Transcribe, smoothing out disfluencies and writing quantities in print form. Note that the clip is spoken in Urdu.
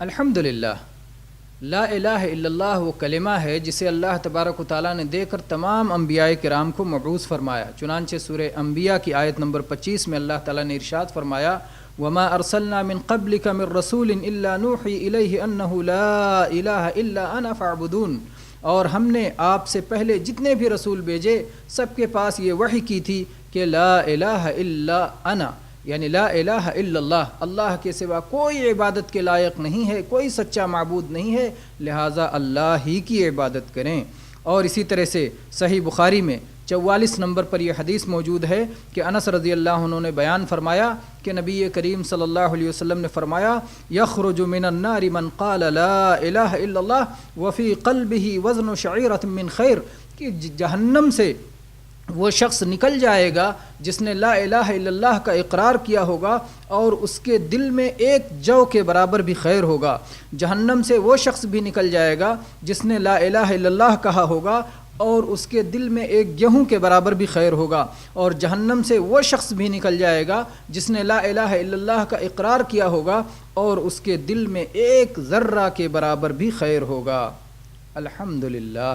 الحمدللہ، لا الہ الا اللہ وہ کلمہ ہے جسے اللہ تبارک و تعالیٰ نے دے کر تمام انبیاء کرام کو مبعوث فرمایا۔ چنانچہ سورہ انبیاء کی آیت نمبر 25 میں اللہ تعالیٰ نے ارشاد فرمایا، وَمَا أَرْسَلْنَا مِن قَبْلِكَ مِن رَّسُولٍ إِلَّا نُوحِي إِلَيْهِ أَنَّهُ لَا إِلَٰهَ إِلَّا أَنَا فَاعْبُدُونِ، اور ہم نے آپ سے پہلے جتنے بھی رسول بھیجے سب کے پاس یہ وحی کی تھی کہ لا الہ الا انا، یعنی لا الہ الا اللہ، اللہ کے سوا کوئی عبادت کے لائق نہیں ہے، کوئی سچا معبود نہیں ہے، لہٰذا اللہ ہی کی عبادت کریں۔ اور اسی طرح سے صحیح بخاری میں 44 نمبر پر یہ حدیث موجود ہے کہ انس رضی اللہ عنہ نے بیان فرمایا کہ نبی کریم صلی اللہ علیہ وسلم نے فرمایا، یخرج من النار من قال لا الہ الا اللہ وفی قلبہ وزن شعیرۃ من خیر، کہ جہنم سے وہ شخص نکل جائے گا جس نے لا الہ الا اللہ کا اقرار کیا ہوگا اور اس کے دل میں ایک جو کے برابر بھی خیر ہوگا۔ جہنم سے وہ شخص بھی نکل جائے گا جس نے لا الہ الا اللہ کہا ہوگا اور اس کے دل میں ایک گیہوں کے برابر بھی خیر ہوگا، اور جہنم سے وہ شخص بھی نکل جائے گا جس نے لا الہ الا اللہ کا اقرار کیا ہوگا اور اس کے دل میں ایک ذرہ کے برابر بھی خیر ہوگا۔ الحمدللہ۔